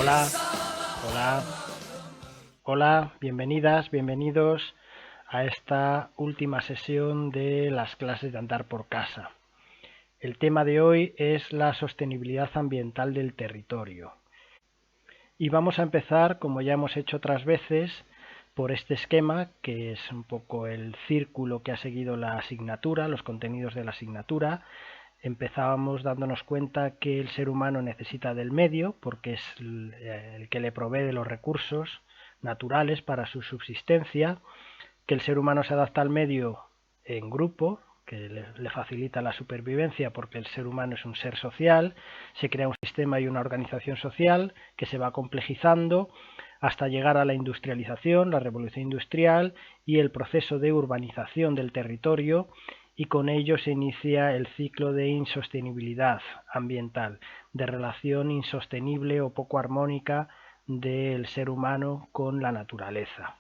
Hola, hola, hola, bienvenidas, bienvenidos a esta última sesión de las clases de andar por casa. El tema de hoy es la sostenibilidad ambiental del territorio. Y vamos a empezar, como ya hemos hecho otras veces, por este esquema, que es un poco el círculo que ha seguido la asignatura, los contenidos de la asignatura. Empezábamos dándonos cuenta que el ser humano necesita del medio porque es el que le provee de los recursos naturales para su subsistencia, que el ser humano se adapta al medio en grupo, que le facilita la supervivencia porque el ser humano es un ser social, se crea un sistema y una organización social que se va complejizando hasta llegar a la industrialización, la revolución industrial y el proceso de urbanización del territorio, y con ello se inicia el ciclo de insostenibilidad ambiental, de relación insostenible o poco armónica del ser humano con la naturaleza.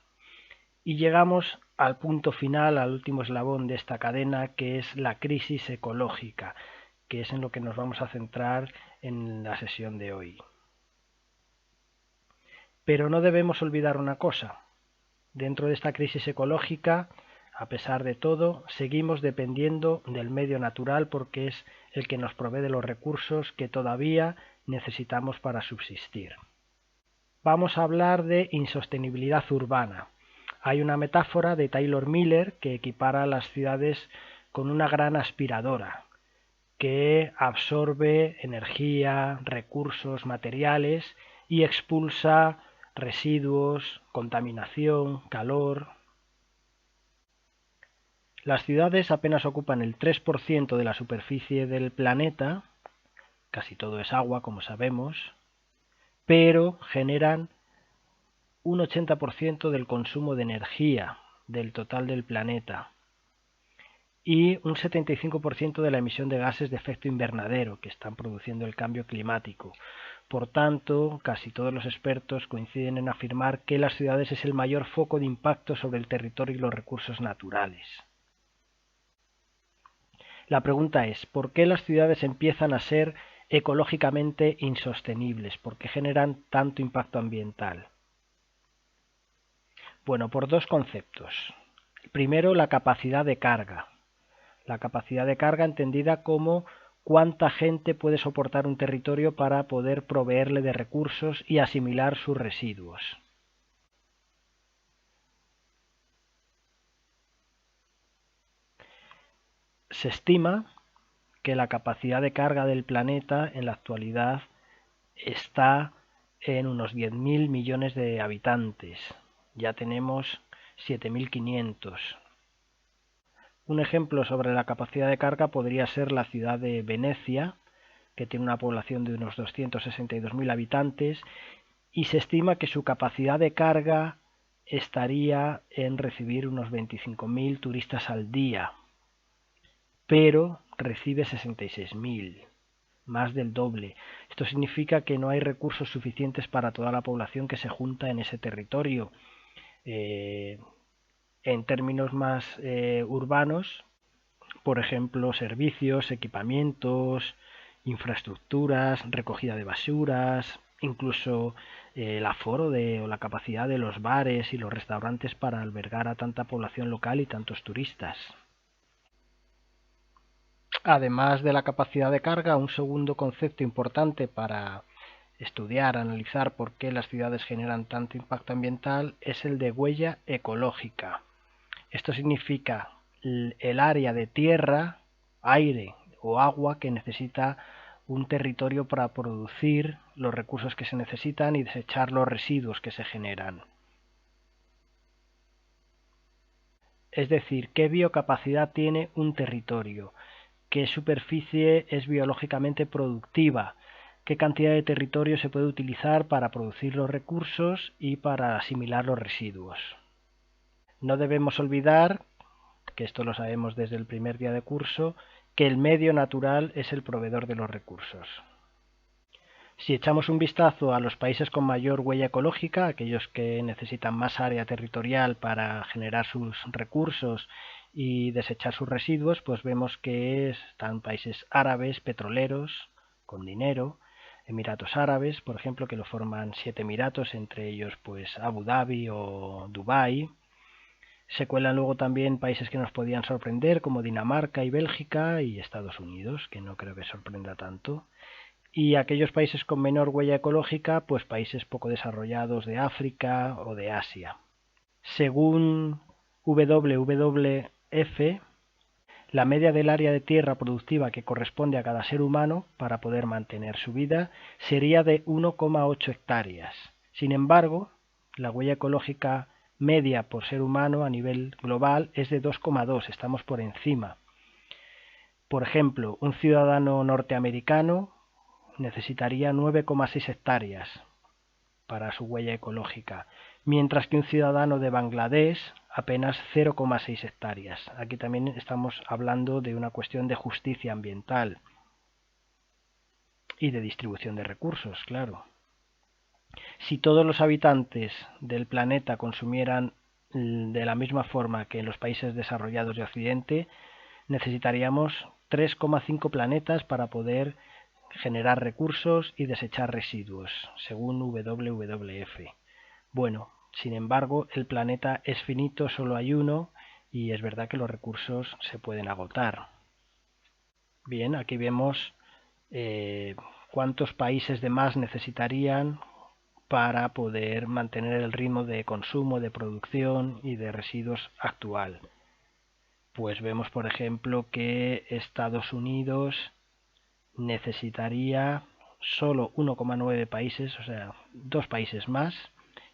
Y llegamos al punto final, al último eslabón de esta cadena, que es la crisis ecológica, que es en lo que nos vamos a centrar en la sesión de hoy. Pero no debemos olvidar una cosa. Dentro de esta crisis ecológica, a pesar de todo, seguimos dependiendo del medio natural porque es el que nos provee de los recursos que todavía necesitamos para subsistir. Vamos a hablar de insostenibilidad urbana. Hay una metáfora de Taylor Miller que equipara las ciudades con una gran aspiradora que absorbe energía, recursos, materiales y expulsa residuos, contaminación, calor. Las ciudades apenas ocupan el 3% de la superficie del planeta, casi todo es agua, como sabemos, pero generan un 80% del consumo de energía del total del planeta y un 75% de la emisión de gases de efecto invernadero que están produciendo el cambio climático. Por tanto, casi todos los expertos coinciden en afirmar que las ciudades es el mayor foco de impacto sobre el territorio y los recursos naturales. La pregunta es, ¿por qué las ciudades empiezan a ser ecológicamente insostenibles? ¿Por qué generan tanto impacto ambiental? Bueno, por dos conceptos. Primero, la capacidad de carga. La capacidad de carga entendida como cuánta gente puede soportar un territorio para poder proveerle de recursos y asimilar sus residuos. Se estima que la capacidad de carga del planeta en la actualidad está en unos 10.000 millones de habitantes. Ya tenemos 7.500. Un ejemplo sobre la capacidad de carga podría ser la ciudad de Venecia, que tiene una población de unos 262.000 habitantes, y se estima que su capacidad de carga estaría en recibir unos 25.000 turistas al día, pero recibe 66.000, más del doble. Esto significa que no hay recursos suficientes para toda la población que se junta en ese territorio. En términos más urbanos, por ejemplo, servicios, equipamientos, infraestructuras, recogida de basuras, incluso el aforo o la capacidad de los bares y los restaurantes para albergar a tanta población local y tantos turistas. Además de la capacidad de carga, un segundo concepto importante para estudiar, analizar por qué las ciudades generan tanto impacto ambiental es el de huella ecológica. Esto significa el área de tierra, aire o agua que necesita un territorio para producir los recursos que se necesitan y desechar los residuos que se generan. Es decir, qué biocapacidad tiene un territorio, qué superficie es biológicamente productiva, qué cantidad de territorio se puede utilizar para producir los recursos y para asimilar los residuos. No debemos olvidar, que esto lo sabemos desde el primer día de curso, que el medio natural es el proveedor de los recursos. Si echamos un vistazo a los países con mayor huella ecológica, aquellos que necesitan más área territorial para generar sus recursos y desechar sus residuos, pues vemos que están países árabes, petroleros, con dinero, Emiratos Árabes, por ejemplo, que lo forman 7 emiratos, entre ellos pues Abu Dhabi o Dubái. Se cuelan luego también países que nos podían sorprender, como Dinamarca y Bélgica y Estados Unidos, que no creo que sorprenda tanto. Y aquellos países con menor huella ecológica, pues países poco desarrollados de África o de Asia. Según WWF, la media del área de tierra productiva que corresponde a cada ser humano para poder mantener su vida sería de 1,8 hectáreas. Sin embargo, la huella ecológica media por ser humano a nivel global es de 2,2, estamos por encima. Por ejemplo, un ciudadano norteamericano necesitaría 9,6 hectáreas para su huella ecológica, mientras que un ciudadano de Bangladesh apenas 0,6 hectáreas. Aquí también estamos hablando de una cuestión de justicia ambiental y de distribución de recursos, claro. Si todos los habitantes del planeta consumieran de la misma forma que en los países desarrollados de Occidente, necesitaríamos 3,5 planetas para poder generar recursos y desechar residuos, según WWF. Bueno, sin embargo, el planeta es finito, solo hay uno, y es verdad que los recursos se pueden agotar. Bien, aquí vemos cuántos países de más necesitarían para poder mantener el ritmo de consumo, de producción y de residuos actual. Pues vemos, por ejemplo, que Estados Unidos necesitaría solo 1,9 países, o sea, 2 países más,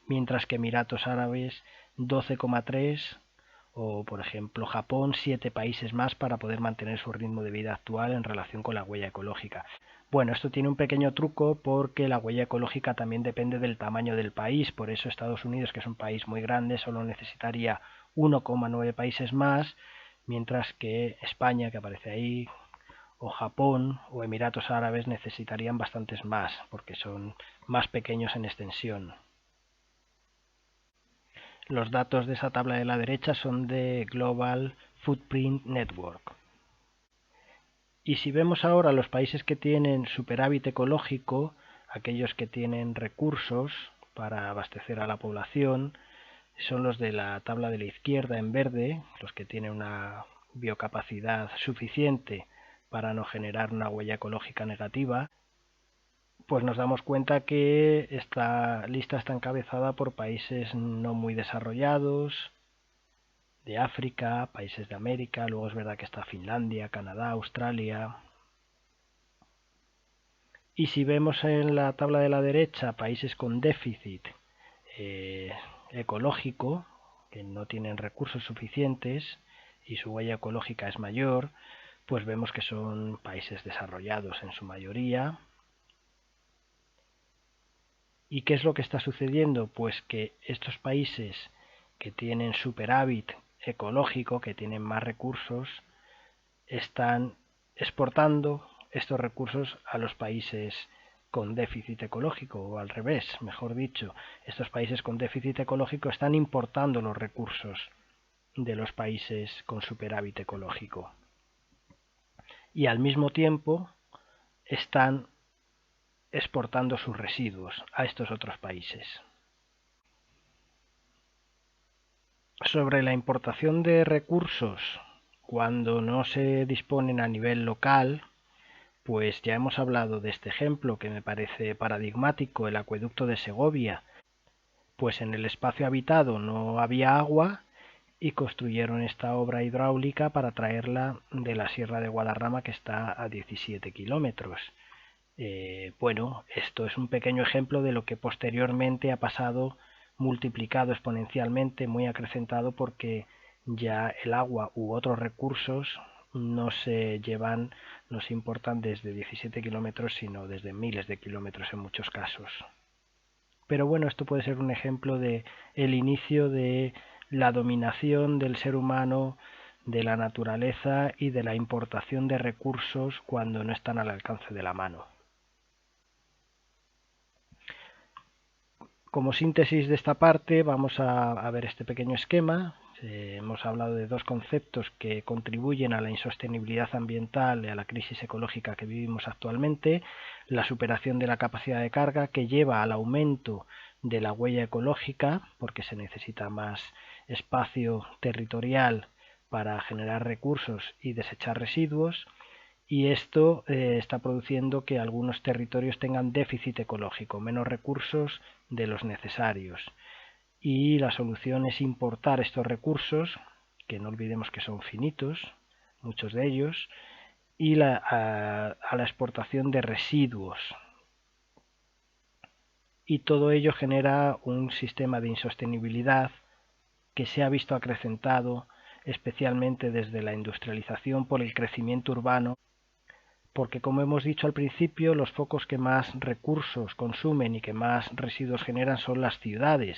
mientras que Emiratos Árabes 12,3 o, por ejemplo, Japón 7 países más para poder mantener su ritmo de vida actual en relación con la huella ecológica. Bueno, esto tiene un pequeño truco porque la huella ecológica también depende del tamaño del país, por eso Estados Unidos, que es un país muy grande, solo necesitaría 1,9 países más, mientras que España, que aparece ahí, o Japón o Emiratos Árabes necesitarían bastantes más, porque son más pequeños en extensión. Los datos de esa tabla de la derecha son de Global Footprint Network. Y si vemos ahora los países que tienen superávit ecológico, aquellos que tienen recursos para abastecer a la población, son los de la tabla de la izquierda en verde, los que tienen una biocapacidad suficiente para no generar una huella ecológica negativa, pues nos damos cuenta que esta lista está encabezada por países no muy desarrollados, de África, países de América, luego es verdad que está Finlandia, Canadá, Australia. Y si vemos en la tabla de la derecha países con déficit ecológico, que no tienen recursos suficientes y su huella ecológica es mayor, pues vemos que son países desarrollados en su mayoría. ¿Y qué es lo que está sucediendo? Pues que estos países que tienen superávit ecológico, que tienen más recursos, están exportando estos recursos a los países con déficit ecológico, o al revés, mejor dicho, estos países con déficit ecológico están importando los recursos de los países con superávit ecológico. Y al mismo tiempo están exportando sus residuos a estos otros países. Sobre la importación de recursos cuando no se disponen a nivel local, pues ya hemos hablado de este ejemplo que me parece paradigmático, el acueducto de Segovia. Pues en el espacio habitado no había agua y construyeron esta obra hidráulica para traerla de la Sierra de Guadarrama, que está a 17 kilómetros. Bueno, esto es un pequeño ejemplo de lo que posteriormente ha pasado multiplicado exponencialmente, muy acrecentado, porque ya el agua u otros recursos no se llevan, no se importan desde 17 kilómetros, sino desde miles de kilómetros en muchos casos. Pero bueno, esto puede ser un ejemplo de el inicio de la dominación del ser humano, de la naturaleza y de la importación de recursos cuando no están al alcance de la mano. Como síntesis de esta parte vamos a ver este pequeño esquema. Hemos hablado de dos conceptos que contribuyen a la insostenibilidad ambiental y a la crisis ecológica que vivimos actualmente: la superación de la capacidad de carga, que lleva al aumento de la huella ecológica, porque se necesita más espacio territorial para generar recursos y desechar residuos, y esto está produciendo que algunos territorios tengan déficit ecológico, menos recursos de los necesarios. Y la solución es importar estos recursos, que no olvidemos que son finitos, muchos de ellos, y a la exportación de residuos. Y todo ello genera un sistema de insostenibilidad que se ha visto acrecentado especialmente desde la industrialización por el crecimiento urbano, porque, como hemos dicho al principio, los focos que más recursos consumen y que más residuos generan son las ciudades.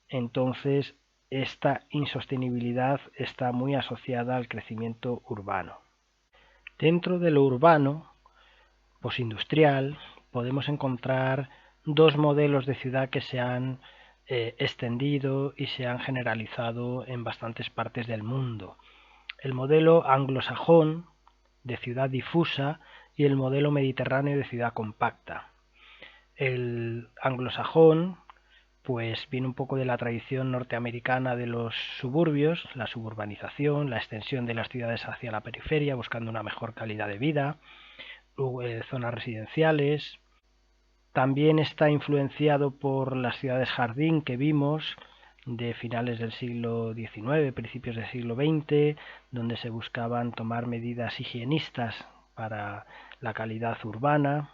Entonces, esta insostenibilidad está muy asociada al crecimiento urbano. Dentro de lo urbano, postindustrial, podemos encontrar dos modelos de ciudad que se han extendido y se han generalizado en bastantes partes del mundo: el modelo anglosajón de ciudad difusa y el modelo mediterráneo de ciudad compacta. El anglosajón pues viene un poco de la tradición norteamericana de los suburbios, la suburbanización, la extensión de las ciudades hacia la periferia buscando una mejor calidad de vida, zonas residenciales. También está influenciado por las ciudades jardín que vimos de finales del siglo XIX, principios del siglo XX, donde se buscaban tomar medidas higienistas para la calidad urbana.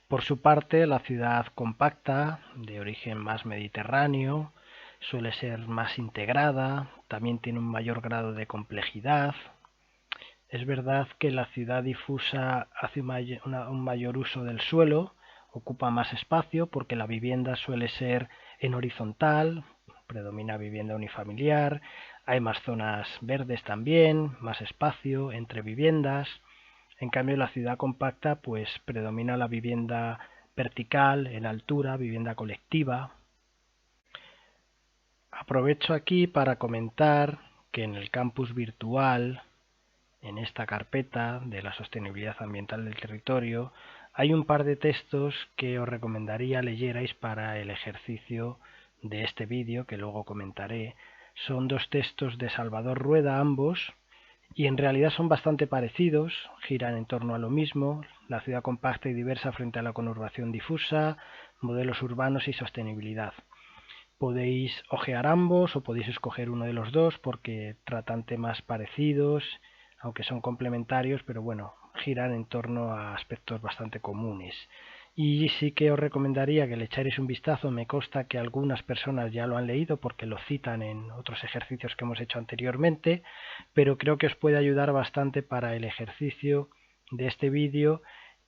Por su parte, la ciudad compacta, de origen más mediterráneo, suele ser más integrada, también tiene un mayor grado de complejidad. Es verdad que la ciudad difusa hace un mayor uso del suelo, ocupa más espacio porque la vivienda suele ser en horizontal, predomina vivienda unifamiliar, hay más zonas verdes también, más espacio entre viviendas. En cambio, la ciudad compacta pues predomina la vivienda vertical, en altura, vivienda colectiva. Aprovecho aquí para comentar que en el campus virtual, en esta carpeta de la sostenibilidad ambiental del territorio, hay un par de textos que os recomendaría leyerais para el ejercicio de este vídeo, que luego comentaré. Son dos textos de Salvador Rueda ambos, y en realidad son bastante parecidos, giran en torno a lo mismo: la ciudad compacta y diversa frente a la conurbación difusa, modelos urbanos y sostenibilidad. Podéis hojear ambos o podéis escoger uno de los dos porque tratan temas parecidos, aunque son complementarios, pero bueno, giran en torno a aspectos bastante comunes. Y sí que os recomendaría que le echarais un vistazo. Me consta que algunas personas ya lo han leído porque lo citan en otros ejercicios que hemos hecho anteriormente, pero creo que os puede ayudar bastante para el ejercicio de este vídeo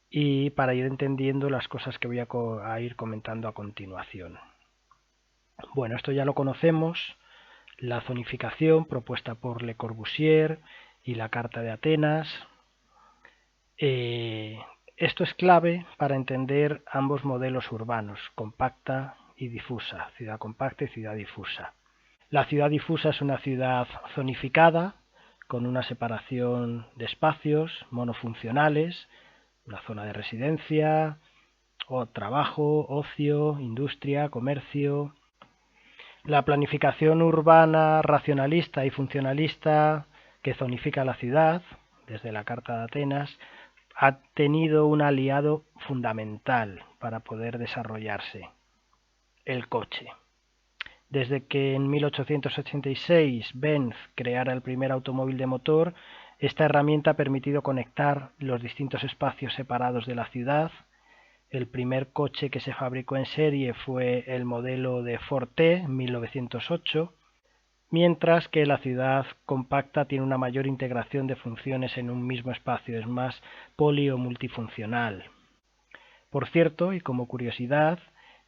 y para ir entendiendo las cosas que voy a ir comentando a continuación. Bueno, esto ya lo conocemos: la zonificación propuesta por Le Corbusier y la Carta de Atenas. Esto es clave para entender ambos modelos urbanos, compacta y difusa, ciudad compacta y ciudad difusa. La ciudad difusa es una ciudad zonificada, con una separación de espacios monofuncionales, una zona de residencia, o trabajo, ocio, industria, comercio. La planificación urbana racionalista y funcionalista que zonifica la ciudad, desde la Carta de Atenas, ha tenido un aliado fundamental para poder desarrollarse: el coche. Desde que en 1886 Benz creara el primer automóvil de motor, esta herramienta ha permitido conectar los distintos espacios separados de la ciudad. El primer coche que se fabricó en serie fue el modelo de Ford T en 1908, mientras que la ciudad compacta tiene una mayor integración de funciones en un mismo espacio, es más poli o multifuncional. Por cierto, y como curiosidad,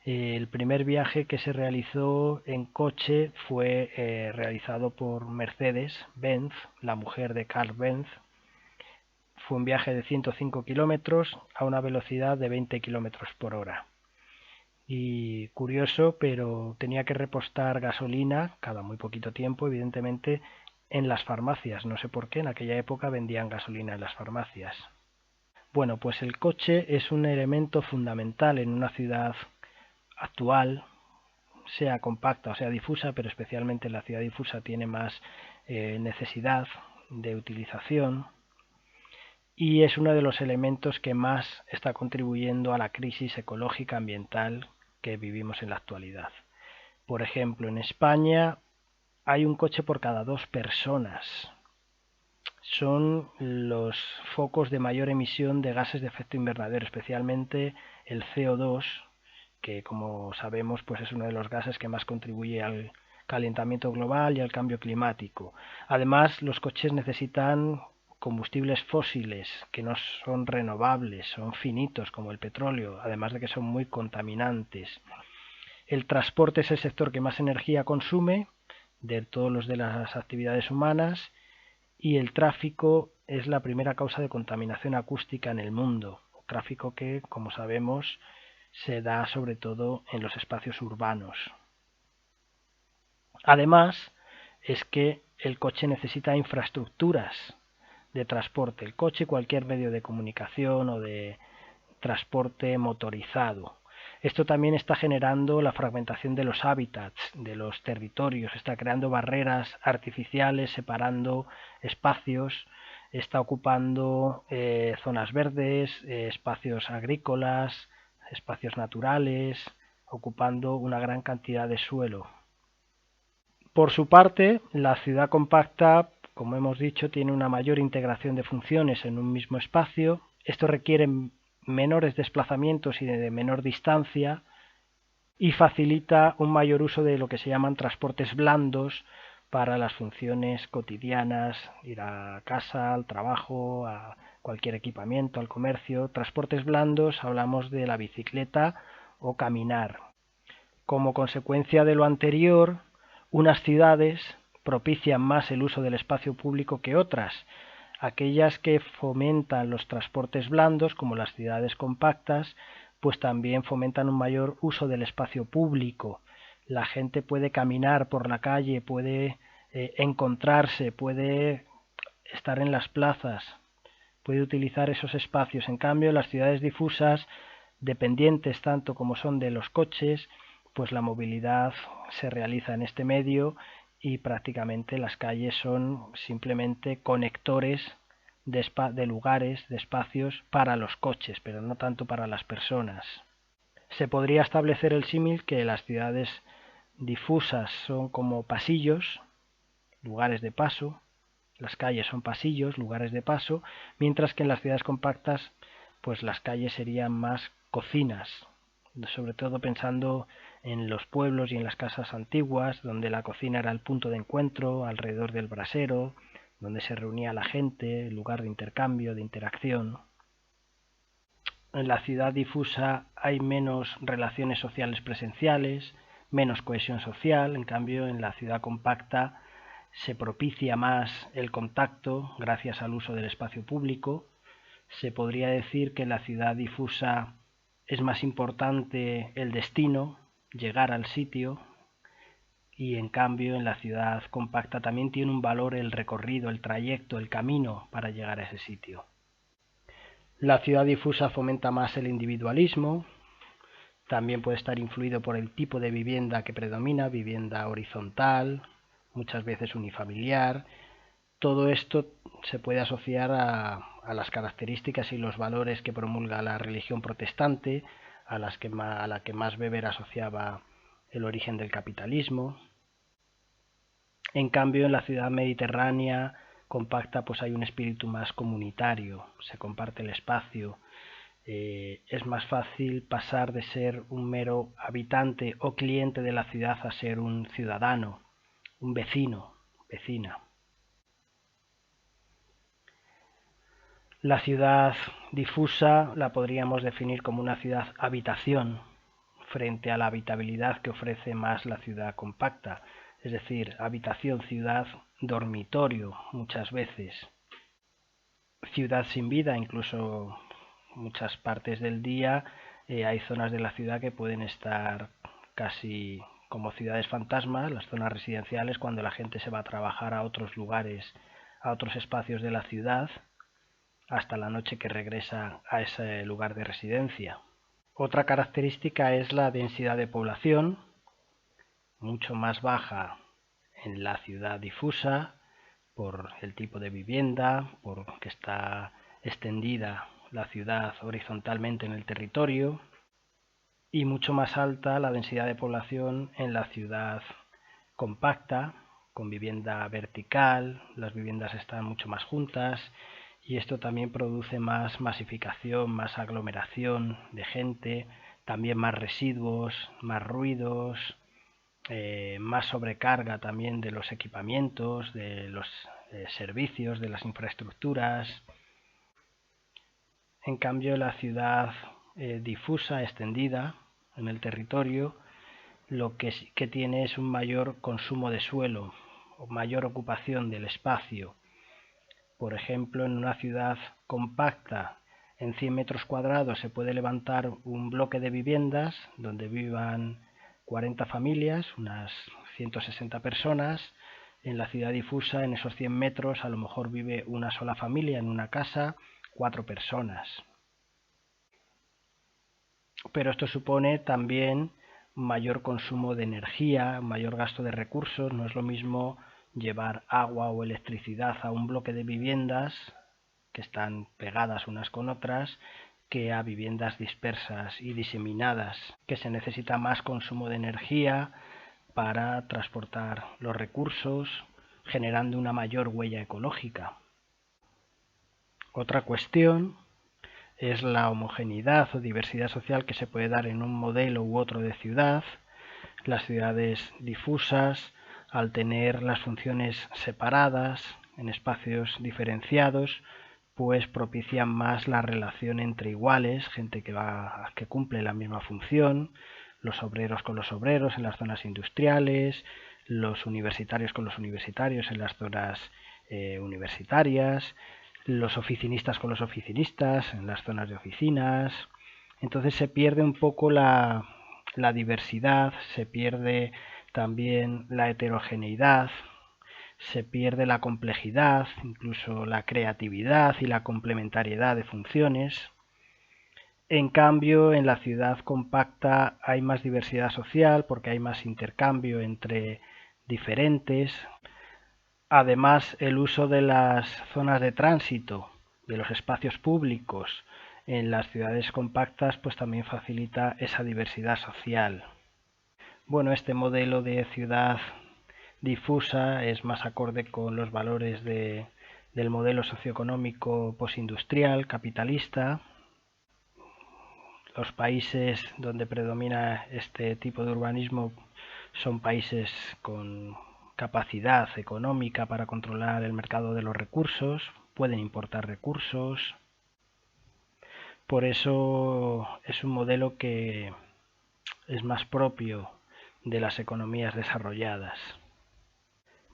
el primer viaje que se realizó en coche fue realizado por Mercedes-Benz, la mujer de Carl Benz. Fue un viaje de 105 kilómetros a una velocidad de 20 kilómetros por hora. Y curioso, pero tenía que repostar gasolina cada muy poquito tiempo, evidentemente, en las farmacias. No sé por qué, en aquella época vendían gasolina en las farmacias. Bueno, pues el coche es un elemento fundamental en una ciudad actual, sea compacta o sea difusa, pero especialmente en la ciudad difusa tiene más necesidad de utilización, y es uno de los elementos que más está contribuyendo a la crisis ecológica ambiental que vivimos en la actualidad. Por ejemplo, en España hay un coche por cada 2 personas. Son los focos de mayor emisión de gases de efecto invernadero, especialmente el CO2, que como sabemos pues es uno de los gases que más contribuye al calentamiento global y al cambio climático. Además, los coches necesitan combustibles fósiles que no son renovables, son finitos como el petróleo, además de que son muy contaminantes. El transporte es el sector que más energía consume de todos los de las actividades humanas, y el tráfico es la primera causa de contaminación acústica en el mundo. Tráfico que, como sabemos, se da sobre todo en los espacios urbanos. Además, es que el coche necesita infraestructuras de transporte. El coche y cualquier medio de comunicación o de transporte motorizado. Esto también está generando la fragmentación de los hábitats, de los territorios, está creando barreras artificiales, separando espacios, está ocupando zonas verdes, espacios agrícolas, espacios naturales, ocupando una gran cantidad de suelo. Por su parte, la ciudad compacta, como hemos dicho, tiene una mayor integración de funciones en un mismo espacio. Esto requiere menores desplazamientos y de menor distancia, y facilita un mayor uso de lo que se llaman transportes blandos para las funciones cotidianas, ir a casa, al trabajo, a cualquier equipamiento, al comercio. Transportes blandos, hablamos de la bicicleta o caminar. Como consecuencia de lo anterior, unas ciudades propician más el uso del espacio público que otras. Aquellas que fomentan los transportes blandos, como las ciudades compactas, pues también fomentan un mayor uso del espacio público. La gente puede caminar por la calle, puede encontrarse, puede estar en las plazas, puede utilizar esos espacios. En cambio, las ciudades difusas, dependientes tanto como son de los coches, pues la movilidad se realiza en este medio, y prácticamente las calles son simplemente conectores de lugares, de espacios para los coches, pero no tanto para las personas. Se podría establecer el símil que las ciudades difusas son como pasillos, lugares de paso, las calles son pasillos, lugares de paso, mientras que en las ciudades compactas pues las calles serían más cocinas, sobre todo pensando en los pueblos y en las casas antiguas, donde la cocina era el punto de encuentro, alrededor del brasero, donde se reunía la gente, el lugar de intercambio, de interacción. En la ciudad difusa hay menos relaciones sociales presenciales, menos cohesión social. En cambio, en la ciudad compacta se propicia más el contacto gracias al uso del espacio público. Se podría decir que en la ciudad difusa es más importante el destino, llegar al sitio, y en cambio en la ciudad compacta también tiene un valor el recorrido, el trayecto, el camino para llegar a ese sitio. La ciudad difusa fomenta más el individualismo, también puede estar influido por el tipo de vivienda que predomina, vivienda horizontal, muchas veces unifamiliar. Todo esto se puede asociar a las características y los valores que promulga la religión protestante, a la que más Weber asociaba el origen del capitalismo. En cambio, en la ciudad mediterránea compacta pues hay un espíritu más comunitario, se comparte el espacio, es más fácil pasar de ser un mero habitante o cliente de la ciudad a ser un ciudadano, un vecino, vecina. La ciudad difusa la podríamos definir como una ciudad habitación, frente a la habitabilidad que ofrece más la ciudad compacta, es decir, habitación, ciudad, dormitorio muchas veces, ciudad sin vida, incluso muchas partes del día Hay zonas de la ciudad que pueden estar casi como ciudades fantasmas, las zonas residenciales, cuando la gente se va a trabajar a otros lugares, a otros espacios de la ciudad, hasta la noche que regresa a ese lugar de residencia. Otra característica es la densidad de población, mucho más baja en la ciudad difusa, por el tipo de vivienda, porque está extendida la ciudad horizontalmente en el territorio, y mucho más alta la densidad de población en la ciudad compacta, con vivienda vertical, las viviendas están mucho más juntas y esto también produce más masificación, más aglomeración de gente, también más residuos, más ruidos, más sobrecarga también de los equipamientos, de los servicios, de las infraestructuras. En cambio, la ciudad difusa, extendida en el territorio, lo que sí que tiene es un mayor consumo de suelo o mayor ocupación del espacio. Por ejemplo, en una ciudad compacta, en 100 metros cuadrados se puede levantar un bloque de viviendas donde vivan 40 familias, unas 160 personas. En la ciudad difusa, en esos 100 metros, a lo mejor vive una sola familia en una casa, 4 personas. Pero esto supone también mayor consumo de energía, mayor gasto de recursos. No es lo mismo llevar agua o electricidad a un bloque de viviendas que están pegadas unas con otras que a viviendas dispersas y diseminadas, que se necesita más consumo de energía para transportar los recursos, generando una mayor huella ecológica. Otra cuestión es la homogeneidad o diversidad social que se puede dar en un modelo u otro de ciudad. Las ciudades difusas, al tener las funciones separadas en espacios diferenciados, pues propician más la relación entre iguales, gente que cumple la misma función, los obreros con los obreros en las zonas industriales, los universitarios con los universitarios en las zonas universitarias, los oficinistas con los oficinistas en las zonas de oficinas. Entonces se pierde un poco la diversidad, se pierde también la heterogeneidad, se pierde la complejidad, incluso la creatividad y la complementariedad de funciones. En cambio, en la ciudad compacta hay más diversidad social porque hay más intercambio entre diferentes. Además, el uso de las zonas de tránsito, de los espacios públicos en las ciudades compactas, pues también facilita esa diversidad social. Bueno, este modelo de ciudad difusa es más acorde con los valores del modelo socioeconómico postindustrial capitalista. Los países donde predomina este tipo de urbanismo son países con capacidad económica para controlar el mercado de los recursos, pueden importar recursos. Por eso es un modelo que es más propio de las economías desarrolladas.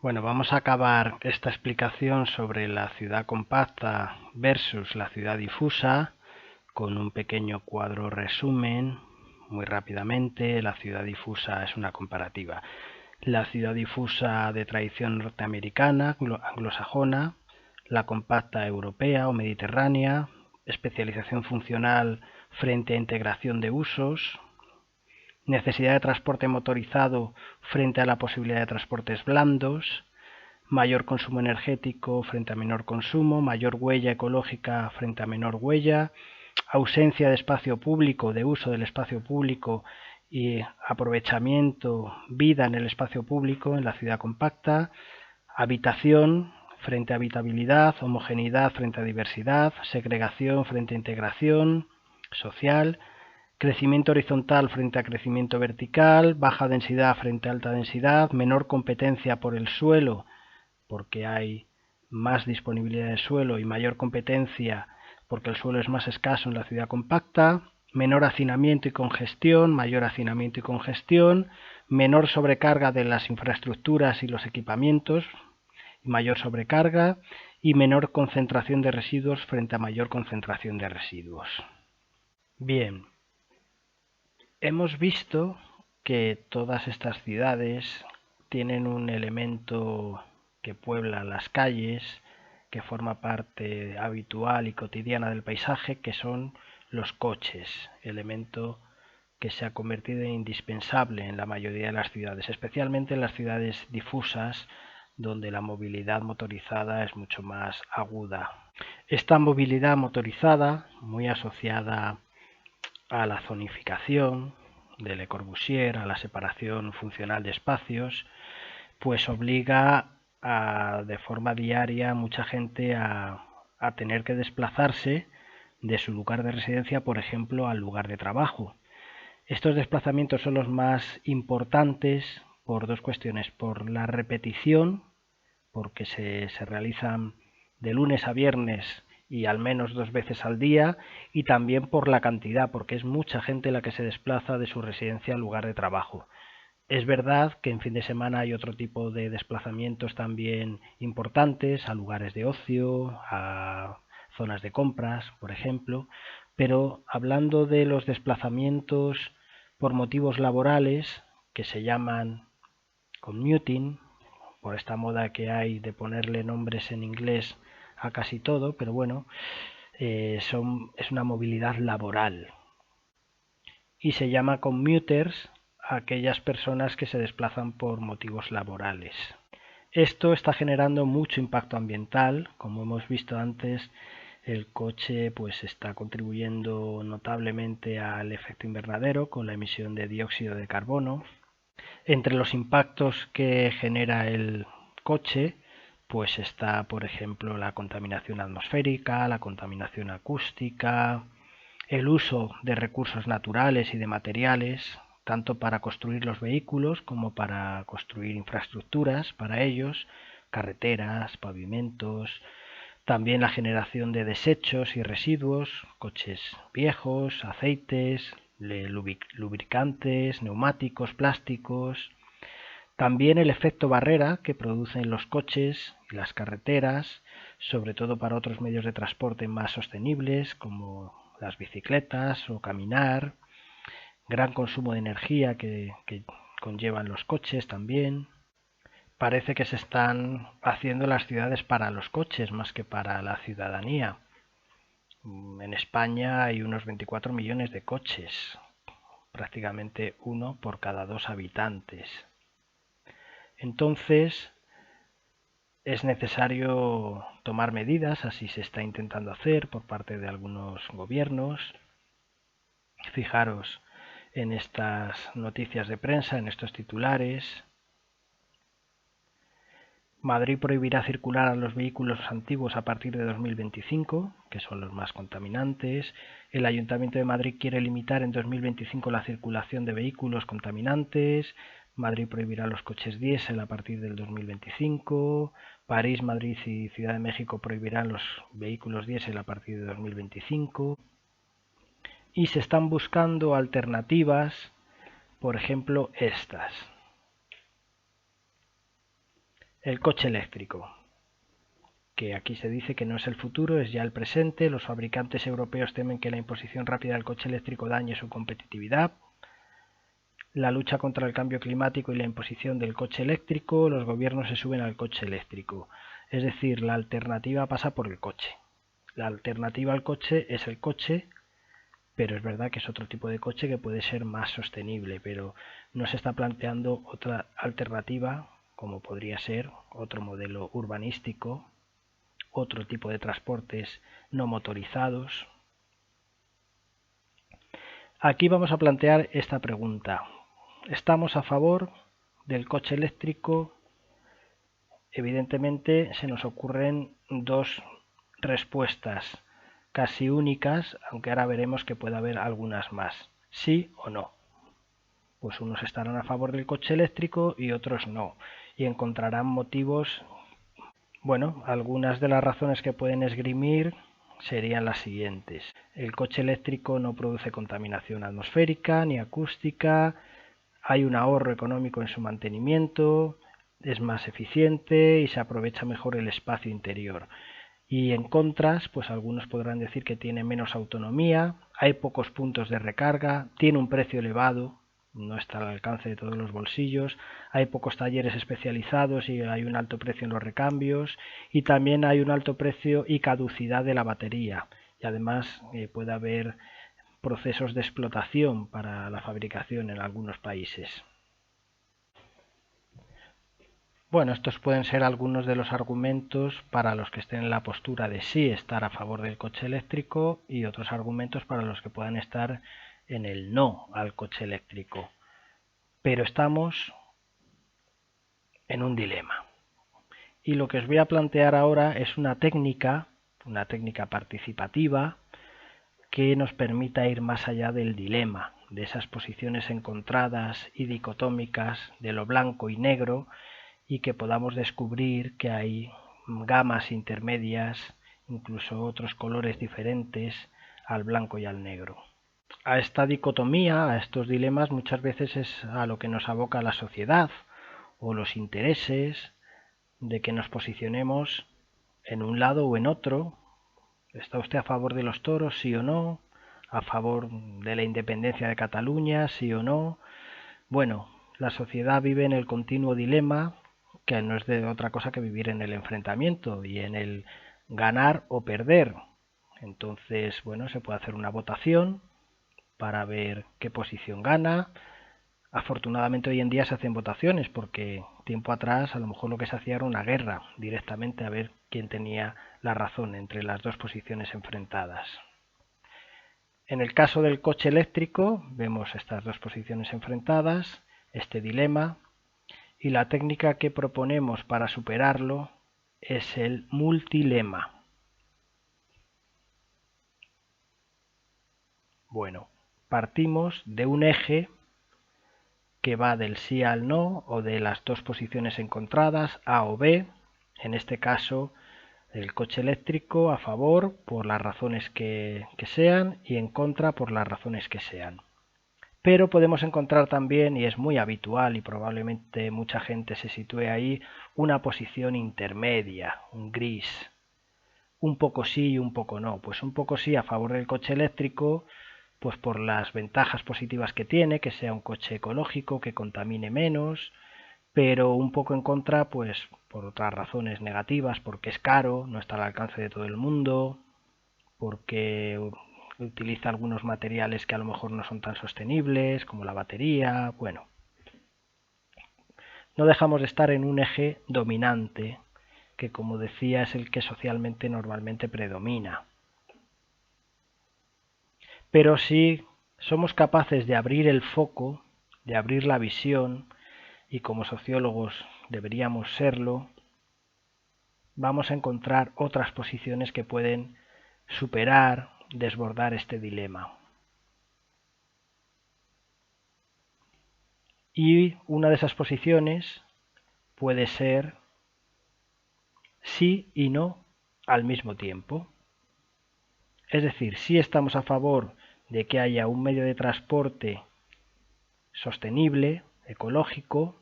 Bueno, vamos a acabar esta explicación sobre la ciudad compacta versus la ciudad difusa con un pequeño cuadro resumen. Muy rápidamente, la ciudad difusa es una comparativa. La ciudad difusa de tradición norteamericana, anglosajona, la compacta europea o mediterránea, especialización funcional frente a integración de usos, necesidad de transporte motorizado frente a la posibilidad de transportes blandos, mayor consumo energético frente a menor consumo, mayor huella ecológica frente a menor huella, ausencia de espacio público, de uso del espacio público y aprovechamiento, vida en el espacio público en la ciudad compacta, habitación frente a habitabilidad, homogeneidad frente a diversidad, segregación frente a integración social, crecimiento horizontal frente a crecimiento vertical, baja densidad frente a alta densidad, menor competencia por el suelo porque hay más disponibilidad de suelo y mayor competencia porque el suelo es más escaso en la ciudad compacta, menor hacinamiento y congestión, mayor hacinamiento y congestión, menor sobrecarga de las infraestructuras y los equipamientos, mayor sobrecarga y menor concentración de residuos frente a mayor concentración de residuos. Bien, Hemos visto que todas estas ciudades tienen un elemento que puebla las calles, que forma parte habitual y cotidiana del paisaje, que son los coches, elemento que se ha convertido en indispensable en la mayoría de las ciudades, especialmente en las ciudades difusas, donde la movilidad motorizada es mucho más aguda. Esta movilidad motorizada, muy asociada a la zonificación de Le Corbusier, a la separación funcional de espacios, pues obliga de forma diaria a mucha gente a tener que desplazarse de su lugar de residencia, por ejemplo, al lugar de trabajo. Estos desplazamientos son los más importantes por dos cuestiones: por la repetición, porque se realizan de lunes a viernes y al menos 2 veces al día, y también por la cantidad, porque es mucha gente la que se desplaza de su residencia al lugar de trabajo. Es verdad que en fin de semana hay otro tipo de desplazamientos también importantes, a lugares de ocio, a zonas de compras, por ejemplo, pero hablando de los desplazamientos por motivos laborales, que se llaman commuting, por esta moda que hay de ponerle nombres en inglés a casi todo, pero bueno, es una movilidad laboral. Y se llama commuters a aquellas personas que se desplazan por motivos laborales. Esto está generando mucho impacto ambiental. Como hemos visto antes, el coche pues está contribuyendo notablemente al efecto invernadero con la emisión de dióxido de carbono. Entre los impactos que genera el coche, pues está, por ejemplo, la contaminación atmosférica, la contaminación acústica, el uso de recursos naturales y de materiales, tanto para construir los vehículos como para construir infraestructuras para ellos, carreteras, pavimentos, también la generación de desechos y residuos, coches viejos, aceites, lubricantes, neumáticos, plásticos. También el efecto barrera que producen los coches y las carreteras, sobre todo para otros medios de transporte más sostenibles como las bicicletas o caminar. Gran consumo de energía que conllevan los coches también. Parece que se están haciendo las ciudades para los coches más que para la ciudadanía. En España hay unos 24 millones de coches, prácticamente uno por cada 2 habitantes. Entonces es necesario tomar medidas, así se está intentando hacer por parte de algunos gobiernos. Fijaros en estas noticias de prensa, en estos titulares. Madrid prohibirá circular a los vehículos antiguos a partir de 2025, que son los más contaminantes. El Ayuntamiento de Madrid quiere limitar en 2025 la circulación de vehículos contaminantes. Madrid prohibirá los coches diésel a partir del 2025. París, Madrid y Ciudad de México prohibirán los vehículos diésel a partir de 2025. Y se están buscando alternativas, por ejemplo estas. El coche eléctrico, que aquí se dice que no es el futuro, es ya el presente. Los fabricantes europeos temen que la imposición rápida del coche eléctrico dañe su competitividad. La lucha contra el cambio climático y la imposición del coche eléctrico, los gobiernos se suben al coche eléctrico. Es decir, la alternativa pasa por el coche. La alternativa al coche es el coche, pero es verdad que es otro tipo de coche que puede ser más sostenible, pero no se está planteando otra alternativa, como podría ser otro modelo urbanístico, otro tipo de transportes no motorizados. Aquí vamos a plantear esta pregunta. ¿Estamos a favor del coche eléctrico? Evidentemente se nos ocurren dos respuestas casi únicas, aunque ahora veremos que puede haber algunas más. ¿Sí o no? Pues unos estarán a favor del coche eléctrico y otros no, y encontrarán motivos. Bueno, algunas de las razones que pueden esgrimir serían las siguientes. El coche eléctrico no produce contaminación atmosférica ni acústica, hay un ahorro económico en su mantenimiento, es más eficiente y se aprovecha mejor el espacio interior. Y en contras, pues algunos podrán decir que tiene menos autonomía, hay pocos puntos de recarga, tiene un precio elevado, no está al alcance de todos los bolsillos, hay pocos talleres especializados y hay un alto precio en los recambios, y también hay un alto precio y caducidad de la batería, y además puede haber procesos de explotación para la fabricación en algunos países. Bueno, estos pueden ser algunos de los argumentos para los que estén en la postura de sí estar a favor del coche eléctrico y otros argumentos para los que puedan estar en el no al coche eléctrico. Pero estamos en un dilema. Y lo que os voy a plantear ahora es una técnica participativa que nos permita ir más allá del dilema, de esas posiciones encontradas y dicotómicas de lo blanco y negro, y que podamos descubrir que hay gamas intermedias, incluso otros colores diferentes al blanco y al negro. A esta dicotomía, a estos dilemas, muchas veces es a lo que nos aboca la sociedad o los intereses de que nos posicionemos en un lado o en otro. ¿Está usted a favor de los toros, sí o no? ¿A favor de la independencia de Cataluña, sí o no? Bueno, la sociedad vive en el continuo dilema, que no es de otra cosa que vivir en el enfrentamiento y en el ganar o perder. Entonces, bueno, se puede hacer una votación para ver qué posición gana. Afortunadamente hoy en día se hacen votaciones, porque tiempo atrás a lo mejor lo que se hacía era una guerra directamente a ver quién tenía la razón entre las dos posiciones enfrentadas. En el caso del coche eléctrico vemos estas dos posiciones enfrentadas, este dilema, y la técnica que proponemos para superarlo es el multilema. Bueno, partimos de un eje que va del sí al no o de las dos posiciones encontradas, A o B, en este caso el coche eléctrico a favor por las razones que sean y en contra por las razones que sean. Pero podemos encontrar también, y es muy habitual y probablemente mucha gente se sitúe ahí, una posición intermedia, un gris, un poco sí y un poco no. Pues un poco sí a favor del coche eléctrico, pues por las ventajas positivas que tiene, que sea un coche ecológico, que contamine menos, pero un poco en contra, pues por otras razones negativas, porque es caro, no está al alcance de todo el mundo, porque utiliza algunos materiales que a lo mejor no son tan sostenibles, como la batería. Bueno, no dejamos de estar en un eje dominante, que como decía es el que socialmente normalmente predomina. Pero si somos capaces de abrir el foco, de abrir la visión, y como sociólogos deberíamos serlo, vamos a encontrar otras posiciones que pueden superar, desbordar este dilema. Y una de esas posiciones puede ser sí y no al mismo tiempo. Es decir, sí estamos a favor de que haya un medio de transporte sostenible, ecológico,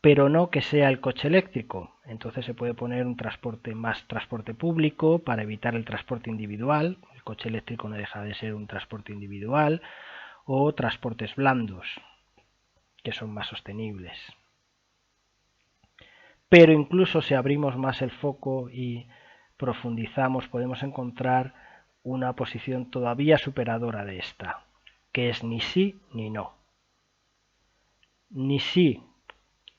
pero no que sea el coche eléctrico. Entonces se puede poner un transporte público para evitar el transporte individual. El coche eléctrico no deja de ser un transporte individual, o transportes blandos, que son más sostenibles. Pero incluso si abrimos más el foco y profundizamos, podemos encontrar una posición todavía superadora de esta, que es ni sí ni no. Ni sí,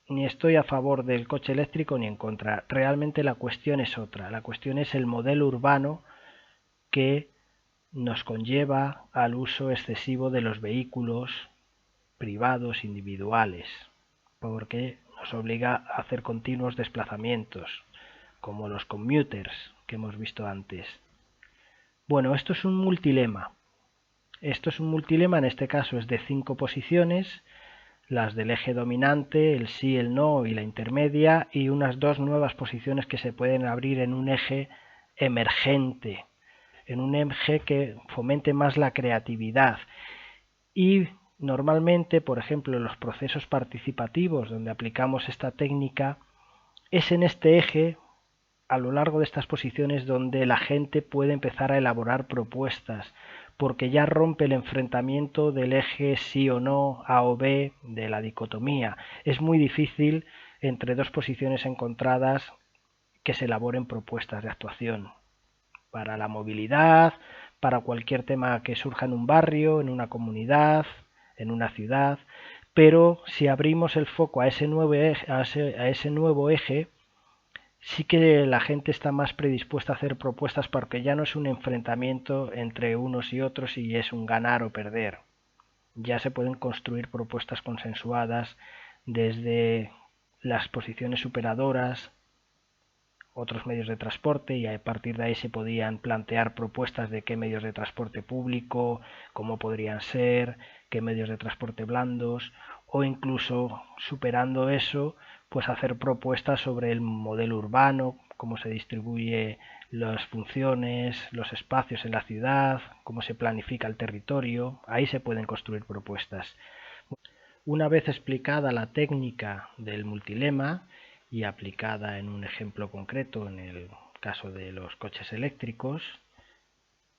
ni estoy a favor del coche eléctrico ni en contra. Realmente la cuestión es otra. La cuestión es el modelo urbano que nos conlleva al uso excesivo de los vehículos privados individuales, porque nos obliga a hacer continuos desplazamientos, como los commuters que hemos visto antes. Bueno, esto es un multilema. Esto es un multilema, en este caso es de 5 posiciones, las del eje dominante, el sí, el no y la intermedia, y unas 2 nuevas posiciones que se pueden abrir en un eje emergente, en un eje que fomente más la creatividad. Y normalmente, por ejemplo, en los procesos participativos donde aplicamos esta técnica, es en este eje a lo largo de estas posiciones donde la gente puede empezar a elaborar propuestas, porque ya rompe el enfrentamiento del eje sí o no, A o B, de la dicotomía. Es muy difícil entre dos posiciones encontradas que se elaboren propuestas de actuación para la movilidad, para cualquier tema que surja en un barrio, en una comunidad, en una ciudad. Pero si abrimos el foco a ese nuevo eje, sí que la gente está más predispuesta a hacer propuestas porque ya no es un enfrentamiento entre unos y otros y es un ganar o perder. Ya se pueden construir propuestas consensuadas desde las posiciones superadoras, otros medios de transporte, y a partir de ahí se podían plantear propuestas de qué medios de transporte público, cómo podrían ser, qué medios de transporte blandos, o incluso superando eso, pues hacer propuestas sobre el modelo urbano, cómo se distribuye las funciones, los espacios en la ciudad, cómo se planifica el territorio. Ahí se pueden construir propuestas. Una vez explicada la técnica del multilema y aplicada en un ejemplo concreto, en el caso de los coches eléctricos,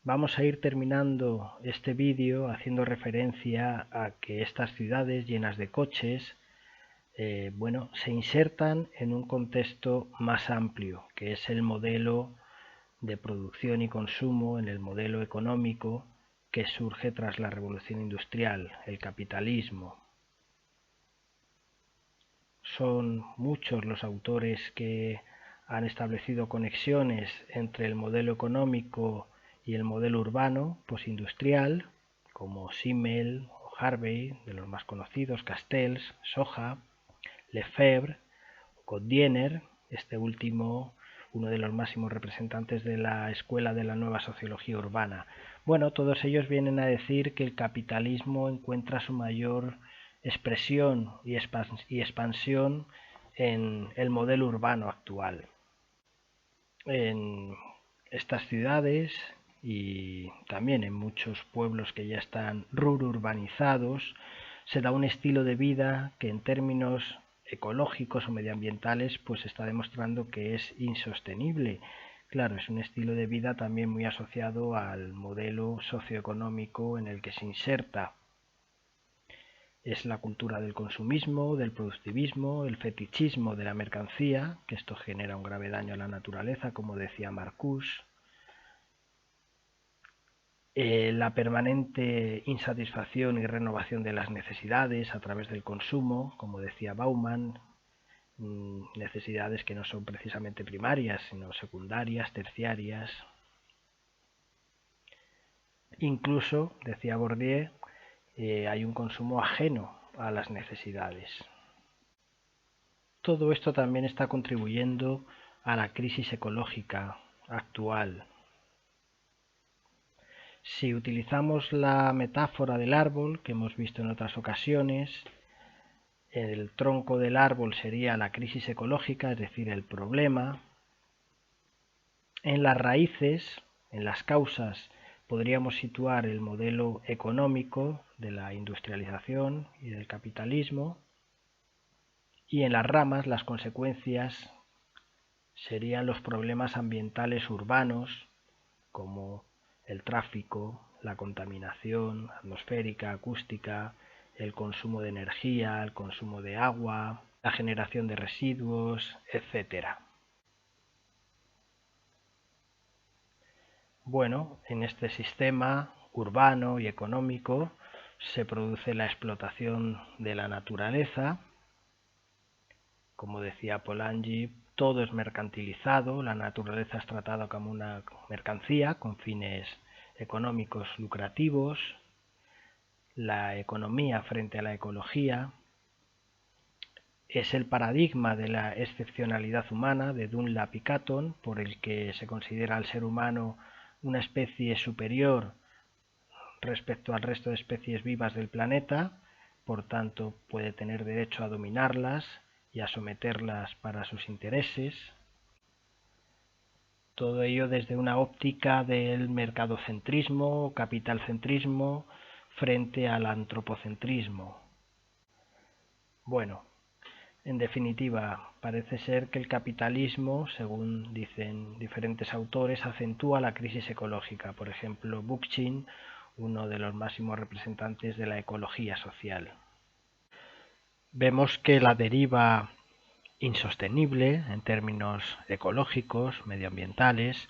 vamos a ir terminando este vídeo haciendo referencia a que estas ciudades llenas de coches se insertan en un contexto más amplio, que es el modelo de producción y consumo, en el modelo económico que surge tras la revolución industrial, el capitalismo. Son muchos los autores que han establecido conexiones entre el modelo económico y el modelo urbano postindustrial, como Simmel o Harvey, de los más conocidos, Castells, Soja, Lefebvre, Godiener, este último uno de los máximos representantes de la escuela de la nueva sociología urbana. Bueno, todos ellos vienen a decir que el capitalismo encuentra su mayor expresión y expansión en el modelo urbano actual. En estas ciudades y también en muchos pueblos que ya están rururbanizados, se da un estilo de vida que en términos ecológicos o medioambientales pues está demostrando que es insostenible. Claro, es un estilo de vida también muy asociado al modelo socioeconómico en el que se inserta. Es la cultura del consumismo, del productivismo, el fetichismo de la mercancía, que esto genera un grave daño a la naturaleza, como decía Marcuse. La permanente insatisfacción y renovación de las necesidades a través del consumo, como decía Bauman, necesidades que no son precisamente primarias, sino secundarias, terciarias. Incluso, decía Bourdieu, hay un consumo ajeno a las necesidades. Todo esto también está contribuyendo a la crisis ecológica actual. Si utilizamos la metáfora del árbol que hemos visto en otras ocasiones, el tronco del árbol sería la crisis ecológica, es decir, el problema. En las raíces, en las causas, podríamos situar el modelo económico de la industrialización y del capitalismo, y en las ramas las consecuencias serían los problemas ambientales urbanos, como el tráfico, la contaminación atmosférica, acústica, el consumo de energía, el consumo de agua, la generación de residuos, etc. Bueno, en este sistema urbano y económico se produce la explotación de la naturaleza. Como decía Polanyi, todo es mercantilizado, la naturaleza es tratada como una mercancía con fines económicos lucrativos, la economía frente a la ecología es el paradigma de la excepcionalidad humana de Dunlap y Catton, por el que se considera al ser humano una especie superior respecto al resto de especies vivas del planeta, por tanto puede tener derecho a dominarlas y a someterlas para sus intereses. Todo ello desde una óptica del mercadocentrismo o capitalcentrismo frente al antropocentrismo. Bueno, En definitiva, parece ser que el capitalismo, según dicen diferentes autores, acentúa la crisis ecológica. Por ejemplo, Bookchin, uno de los máximos representantes de la ecología social. Vemos que la deriva insostenible en términos ecológicos, medioambientales,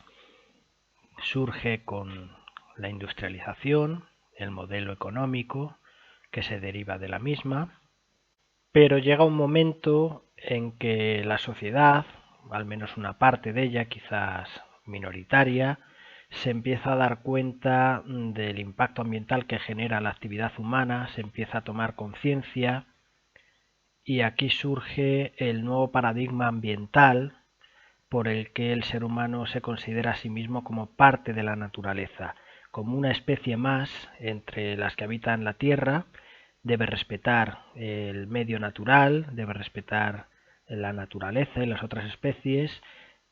surge con la industrialización, el modelo económico que se deriva de la misma, pero llega un momento en que la sociedad, al menos una parte de ella, quizás minoritaria, se empieza a dar cuenta del impacto ambiental que genera la actividad humana, se empieza a tomar conciencia y aquí surge el nuevo paradigma ambiental por el que el ser humano se considera a sí mismo como parte de la naturaleza, como una especie más entre las que habitan la Tierra. Debe respetar el medio natural, debe respetar la naturaleza y las otras especies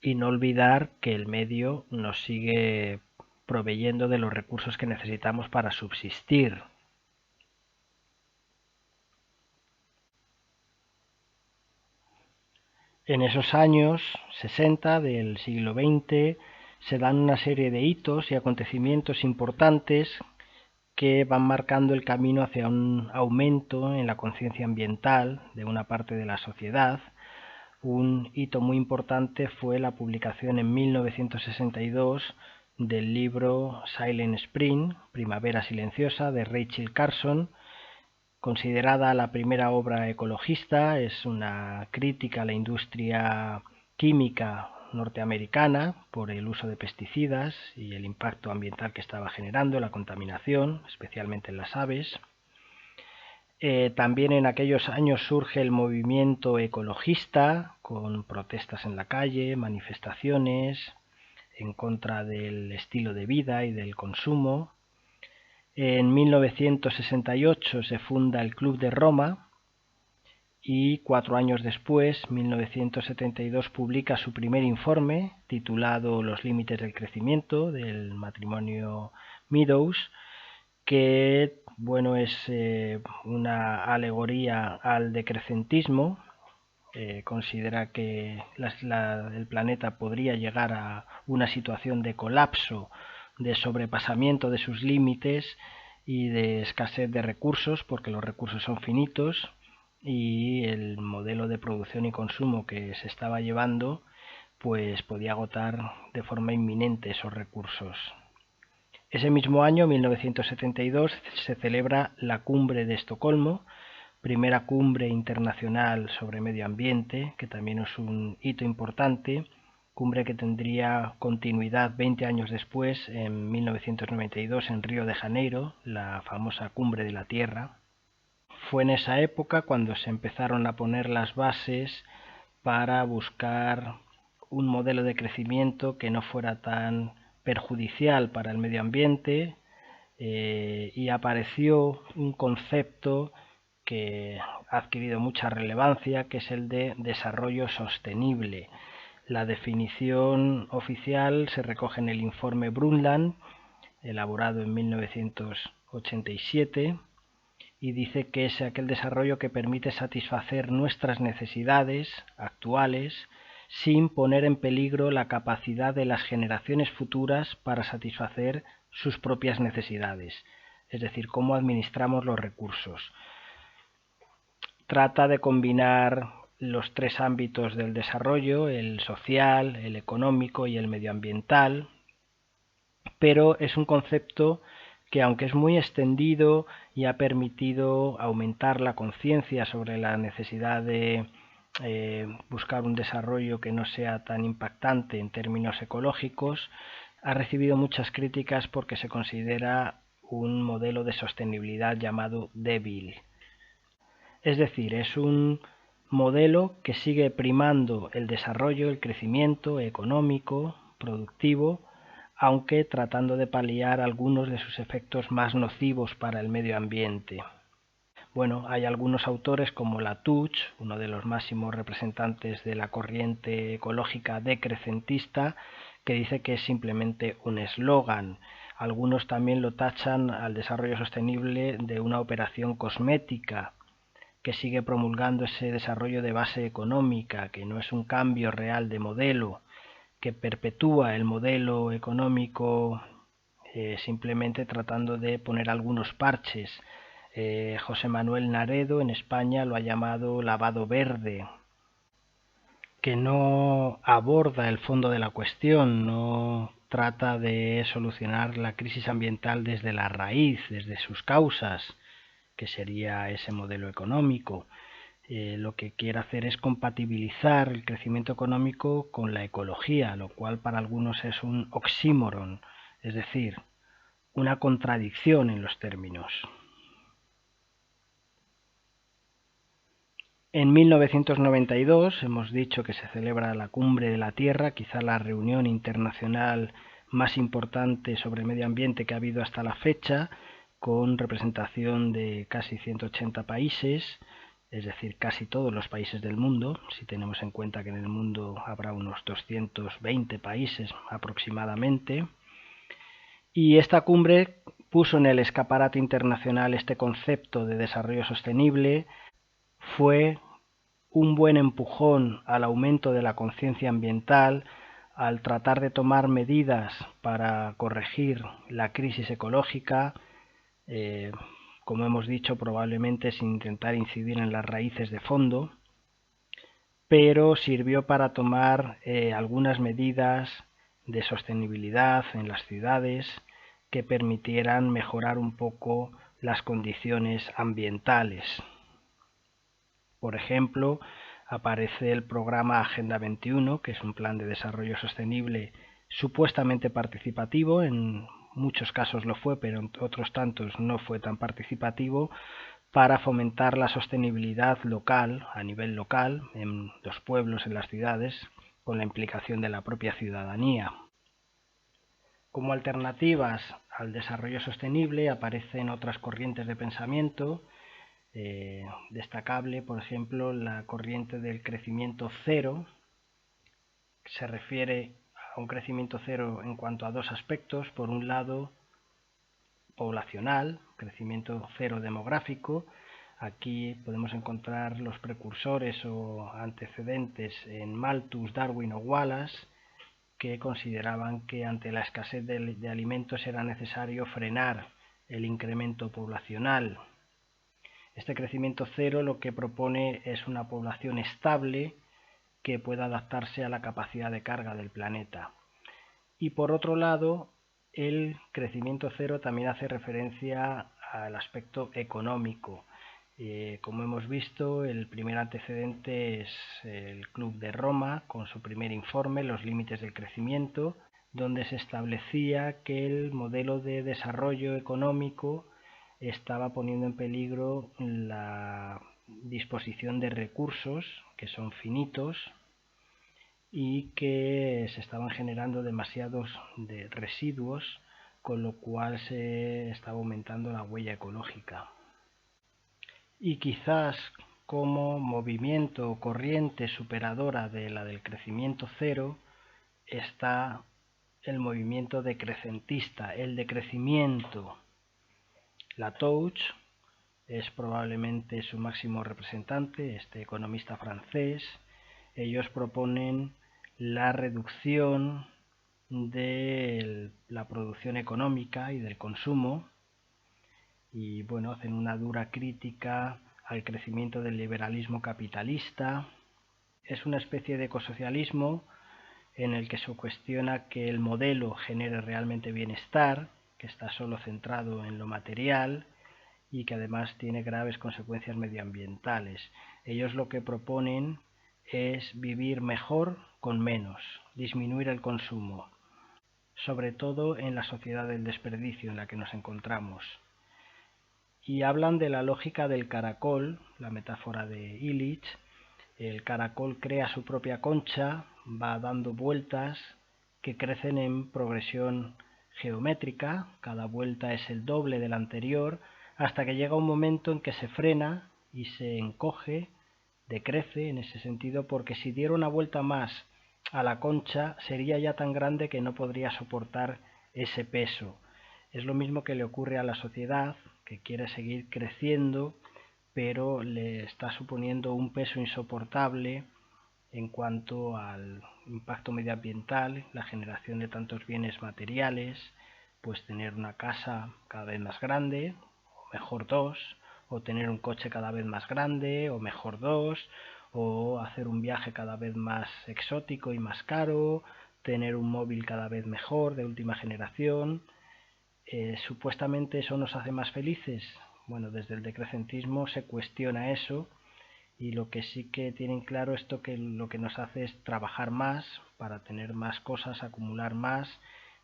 y no olvidar que el medio nos sigue proveyendo de los recursos que necesitamos para subsistir. En esos años 60 del siglo XX se dan una serie de hitos y acontecimientos importantes que van marcando el camino hacia un aumento en la conciencia ambiental de una parte de la sociedad. Un hito muy importante fue la publicación en 1962 del libro Silent Spring, Primavera Silenciosa, de Rachel Carson, considerada la primera obra ecologista. Es una crítica a la industria química norteamericana por el uso de pesticidas y el impacto ambiental que estaba generando, la contaminación, especialmente en las aves. También en aquellos años surge el movimiento ecologista, con protestas en la calle, manifestaciones en contra del estilo de vida y del consumo. En 1968 se funda el Club de Roma y 4 años después, 1972, publica su primer informe titulado Los límites del crecimiento, del matrimonio Meadows, que es una alegoría al decrecentismo. Considera que el planeta podría llegar a una situación de colapso, de sobrepasamiento de sus límites y de escasez de recursos, porque los recursos son finitos y el modelo de producción y consumo que se estaba llevando pues podía agotar de forma inminente esos recursos. Ese mismo año, 1972, se celebra la Cumbre de Estocolmo, primera cumbre internacional sobre medio ambiente, que también es un hito importante, cumbre que tendría continuidad 20 años después, en 1992, en Río de Janeiro, la famosa Cumbre de la Tierra. Fue en esa época cuando se empezaron a poner las bases para buscar un modelo de crecimiento que no fuera tan perjudicial para el medio ambiente, y apareció un concepto que ha adquirido mucha relevancia, que es el de desarrollo sostenible. La definición oficial se recoge en el informe Brundtland, elaborado en 1987, y dice que es aquel desarrollo que permite satisfacer nuestras necesidades actuales sin poner en peligro la capacidad de las generaciones futuras para satisfacer sus propias necesidades, es decir, cómo administramos los recursos. Trata de combinar los tres ámbitos del desarrollo, el social, el económico y el medioambiental, pero es un concepto que, aunque es muy extendido y ha permitido aumentar la conciencia sobre la necesidad de buscar un desarrollo que no sea tan impactante en términos ecológicos, ha recibido muchas críticas porque se considera un modelo de sostenibilidad llamado débil. Es decir, es un modelo que sigue primando el desarrollo, el crecimiento económico, productivo, aunque tratando de paliar algunos de sus efectos más nocivos para el medio ambiente. Hay algunos autores como Latouche, uno de los máximos representantes de la corriente ecológica decrecentista, que dice que es simplemente un eslogan. Algunos también lo tachan al desarrollo sostenible de una operación cosmética, que sigue promulgando ese desarrollo de base económica, que no es un cambio real de modelo, que perpetúa el modelo económico simplemente tratando de poner algunos parches. José Manuel Naredo en España lo ha llamado lavado verde, que no aborda el fondo de la cuestión, no trata de solucionar la crisis ambiental desde la raíz, desde sus causas, que sería ese modelo económico. Lo que quiere hacer es compatibilizar el crecimiento económico con la ecología, lo cual para algunos es un oxímoron, es decir, una contradicción en los términos. En 1992 hemos dicho que se celebra la Cumbre de la Tierra, quizá la reunión internacional más importante sobre medio ambiente que ha habido hasta la fecha, con representación de casi 180 países, es decir, casi todos los países del mundo, si tenemos en cuenta que en el mundo habrá unos 220 países aproximadamente. Y esta cumbre puso en el escaparate internacional este concepto de desarrollo sostenible, fue un buen empujón al aumento de la conciencia ambiental, al tratar de tomar medidas para corregir la crisis ecológica, como hemos dicho, probablemente sin intentar incidir en las raíces de fondo, pero sirvió para tomar algunas medidas de sostenibilidad en las ciudades que permitieran mejorar un poco las condiciones ambientales. Por ejemplo, aparece el programa Agenda 21, que es un plan de desarrollo sostenible supuestamente participativo, en muchos casos lo fue, pero en otros tantos no fue tan participativo, para fomentar la sostenibilidad local, a nivel local, en los pueblos, en las ciudades, con la implicación de la propia ciudadanía. Como alternativas al desarrollo sostenible aparecen otras corrientes de pensamiento, destacable, por ejemplo, la corriente del crecimiento cero, que se refiere a un crecimiento cero en cuanto a dos aspectos. Por un lado, poblacional, crecimiento cero demográfico. Aquí podemos encontrar los precursores o antecedentes en Malthus, Darwin o Wallace, que consideraban que ante la escasez de alimentos era necesario frenar el incremento poblacional. Este crecimiento cero lo que propone es una población estable que pueda adaptarse a la capacidad de carga del planeta. Y por otro lado, el crecimiento cero también hace referencia al aspecto económico. Como hemos visto, el primer antecedente es el Club de Roma, con su primer informe, Los límites del crecimiento, donde se establecía que el modelo de desarrollo económico estaba poniendo en peligro la disposición de recursos que son finitos y que se estaban generando demasiados residuos, con lo cual se estaba aumentando la huella ecológica. Y quizás como movimiento o corriente superadora de la del crecimiento cero está el movimiento decrecentista, el decrecimiento. Latouche es probablemente su máximo representante, este economista francés. Ellos proponen la reducción de la producción económica y del consumo, y bueno, hacen una dura crítica al crecimiento del liberalismo capitalista. Es una especie de ecosocialismo en el que se cuestiona que el modelo genere realmente bienestar, que está solo centrado en lo material y que además tiene graves consecuencias medioambientales. Ellos lo que proponen es vivir mejor con menos, disminuir el consumo, sobre todo en la sociedad del desperdicio en la que nos encontramos. Y hablan de la lógica del caracol, la metáfora de Illich. El caracol crea su propia concha, va dando vueltas que crecen en progresión geométrica, cada vuelta es el doble de la anterior, hasta que llega un momento en que se frena y se encoge, decrece en ese sentido, porque si diera una vuelta más a la concha sería ya tan grande que no podría soportar ese peso. Es lo mismo que le ocurre a la sociedad, que quiere seguir creciendo, pero le está suponiendo un peso insoportable en cuanto al impacto medioambiental, la generación de tantos bienes materiales, pues tener una casa cada vez más grande, o mejor dos, o tener un coche cada vez más grande, o mejor dos, o hacer un viaje cada vez más exótico y más caro, tener un móvil cada vez mejor, de última generación. ¿Supuestamente eso nos hace más felices? Bueno, desde el decrecentismo se cuestiona eso, y lo que sí que tienen claro esto, que lo que nos hace es trabajar más para tener más cosas, acumular más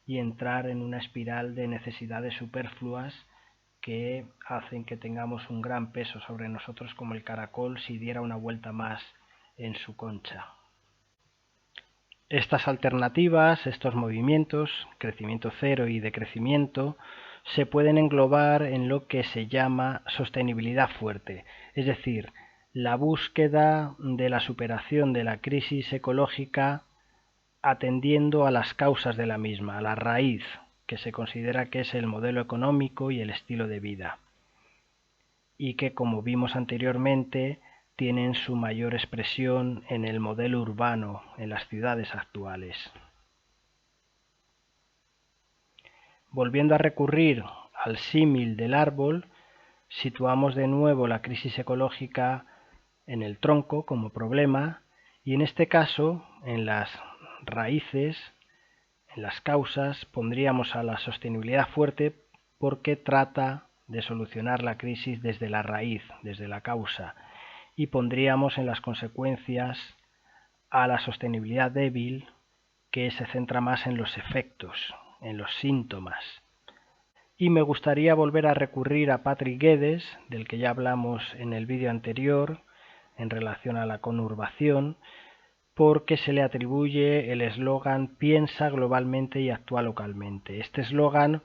y entrar en una espiral de necesidades superfluas que hacen que tengamos un gran peso sobre nosotros, como el caracol si diera una vuelta más en su concha. Estas alternativas, estos movimientos, crecimiento cero y decrecimiento, se pueden englobar en lo que se llama sostenibilidad fuerte, es decir, la búsqueda de la superación de la crisis ecológica atendiendo a las causas de la misma, a la raíz, que se considera que es el modelo económico y el estilo de vida, y que, como vimos anteriormente, tienen su mayor expresión en el modelo urbano, en las ciudades actuales. Volviendo a recurrir al símil del árbol, situamos de nuevo la crisis ecológica en el tronco como problema y en este caso en las raíces, en las causas, pondríamos a la sostenibilidad fuerte porque trata de solucionar la crisis desde la raíz, desde la causa, y pondríamos en las consecuencias a la sostenibilidad débil, que se centra más en los efectos, en los síntomas. Y me gustaría volver a recurrir a Patrick Guedes, del que ya hablamos en el vídeo anterior, en relación a la conurbación, porque se le atribuye el eslogan "Piensa globalmente y actúa localmente". Este eslogan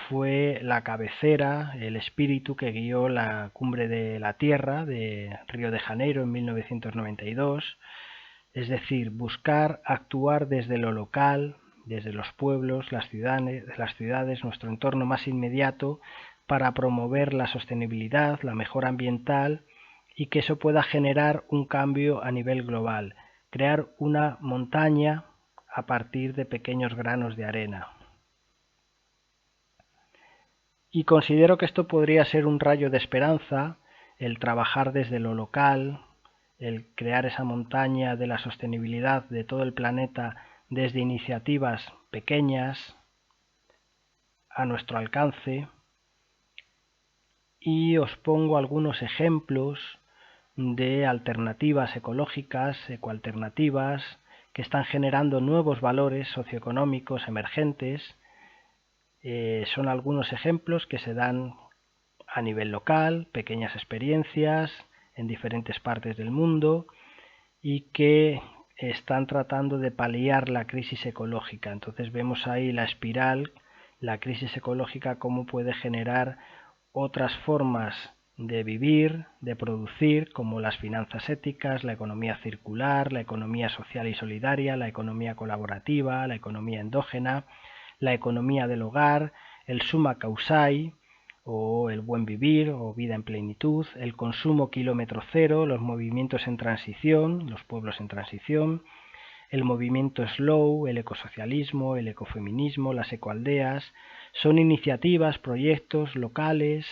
fue la cabecera, el espíritu que guió la Cumbre de la Tierra de Río de Janeiro en 1992, es decir, buscar actuar desde lo local, desde los pueblos, las ciudades, nuestro entorno más inmediato, para promover la sostenibilidad, la mejora ambiental y que eso pueda generar un cambio a nivel global, crear una montaña a partir de pequeños granos de arena. Y considero que esto podría ser un rayo de esperanza, el trabajar desde lo local, el crear esa montaña de la sostenibilidad de todo el planeta desde iniciativas pequeñas a nuestro alcance. Y os pongo algunos ejemplos de alternativas ecológicas, ecoalternativas, que están generando nuevos valores socioeconómicos emergentes. Son algunos ejemplos que se dan a nivel local, pequeñas experiencias en diferentes partes del mundo y que están tratando de paliar la crisis ecológica. Entonces vemos ahí la espiral, la crisis ecológica, cómo puede generar otras formas de vivir, de producir, como las finanzas éticas, la economía circular, la economía social y solidaria, la economía colaborativa, la economía endógena, la economía del hogar, el summa causai, o el buen vivir o vida en plenitud, el consumo kilómetro cero, los movimientos en transición, los pueblos en transición, el movimiento slow, el ecosocialismo, el ecofeminismo, las ecoaldeas. Son iniciativas, proyectos locales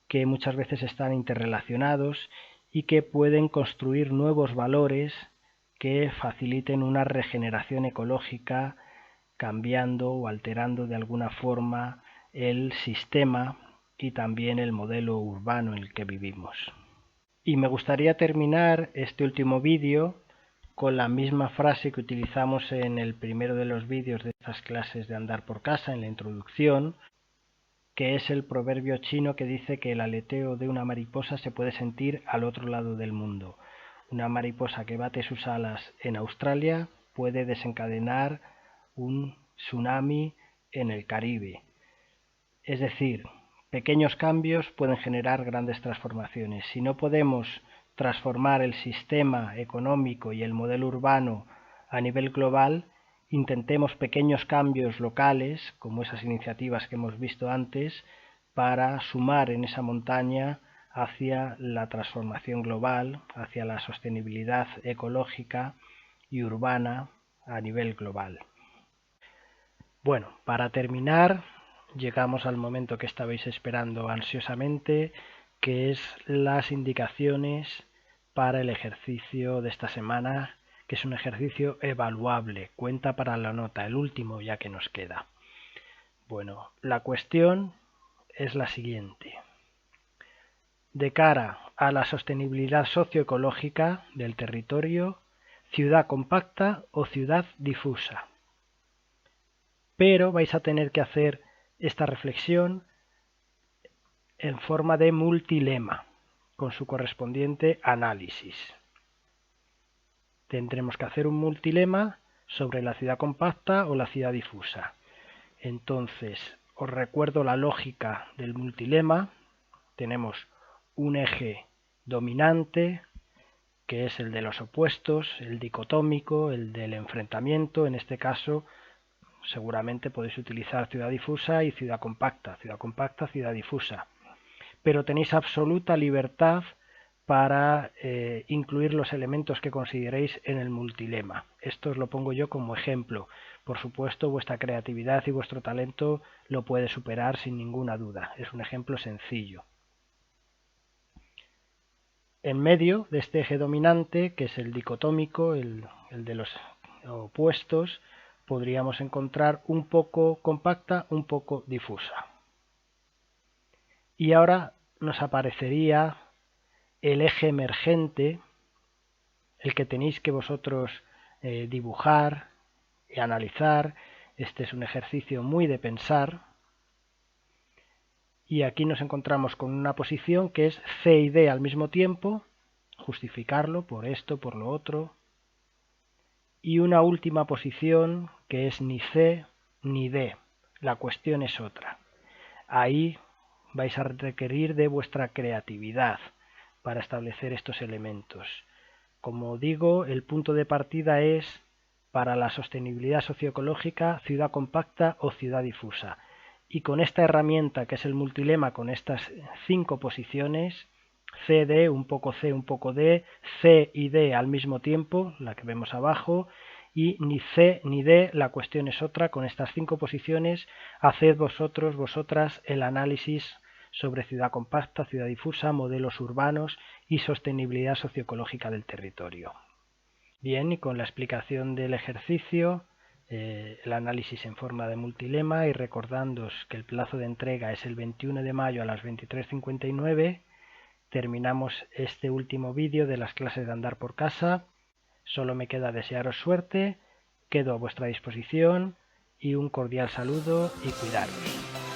que muchas veces están interrelacionados y que pueden construir nuevos valores que faciliten una regeneración ecológica, cambiando o alterando de alguna forma el sistema y también el modelo urbano en el que vivimos. Y me gustaría terminar este último vídeo con la misma frase que utilizamos en el primero de los vídeos de estas clases de andar por casa, en la introducción, que es el proverbio chino que dice que el aleteo de una mariposa se puede sentir al otro lado del mundo. Una mariposa que bate sus alas en Australia puede desencadenar un tsunami en el Caribe. Es decir, pequeños cambios pueden generar grandes transformaciones. Si no podemos transformar el sistema económico y el modelo urbano a nivel global, intentemos pequeños cambios locales, como esas iniciativas que hemos visto antes, para sumar en esa montaña hacia la transformación global, hacia la sostenibilidad ecológica y urbana a nivel global. Bueno, para terminar, llegamos al momento que estabais esperando ansiosamente, que es las indicaciones para el ejercicio de esta semana, que es un ejercicio evaluable, cuenta para la nota, el último ya que nos queda. Bueno, la cuestión es la siguiente. De cara a la sostenibilidad socioecológica del territorio, ciudad compacta o ciudad difusa. Pero vais a tener que hacer esta reflexión en forma de multilema, con su correspondiente análisis. Tendremos que hacer un multilema sobre la ciudad compacta o la ciudad difusa. Entonces, os recuerdo la lógica del multilema. Tenemos un eje dominante, que es el de los opuestos, el dicotómico, el del enfrentamiento. En este caso, seguramente podéis utilizar ciudad difusa y ciudad compacta, ciudad difusa. Pero tenéis absoluta libertad para incluir los elementos que consideréis en el multilema. Esto os lo pongo yo como ejemplo. Por supuesto, vuestra creatividad y vuestro talento lo puede superar sin ninguna duda. Es un ejemplo sencillo. En medio de este eje dominante, que es el dicotómico, el de los opuestos, podríamos encontrar un poco compacta, un poco difusa. Y ahora nos aparecería el eje emergente, el que tenéis que vosotros dibujar y analizar. Este es un ejercicio muy de pensar. Y aquí nos encontramos con una posición que es C y D al mismo tiempo, justificarlo por esto, por lo otro. Y una última posición que es ni C ni D. La cuestión es otra. Ahí vais a requerir de vuestra creatividad para establecer estos elementos. Como digo, el punto de partida es para la sostenibilidad socioecológica, ciudad compacta o ciudad difusa. Y con esta herramienta que es el multilema, con estas 5 posiciones, C, D, un poco C, un poco D, C y D al mismo tiempo, la que vemos abajo, y ni C ni D, la cuestión es otra. Con estas 5 posiciones, haced vosotros, vosotras, el análisis sobre ciudad compacta, ciudad difusa, modelos urbanos y sostenibilidad socioecológica del territorio. Bien, y con la explicación del ejercicio, el análisis en forma de multilema, y recordándoos que el plazo de entrega es el 21 de mayo a las 23:59, terminamos este último vídeo de las clases de andar por casa. Solo me queda desearos suerte, quedo a vuestra disposición y un cordial saludo y cuidaros.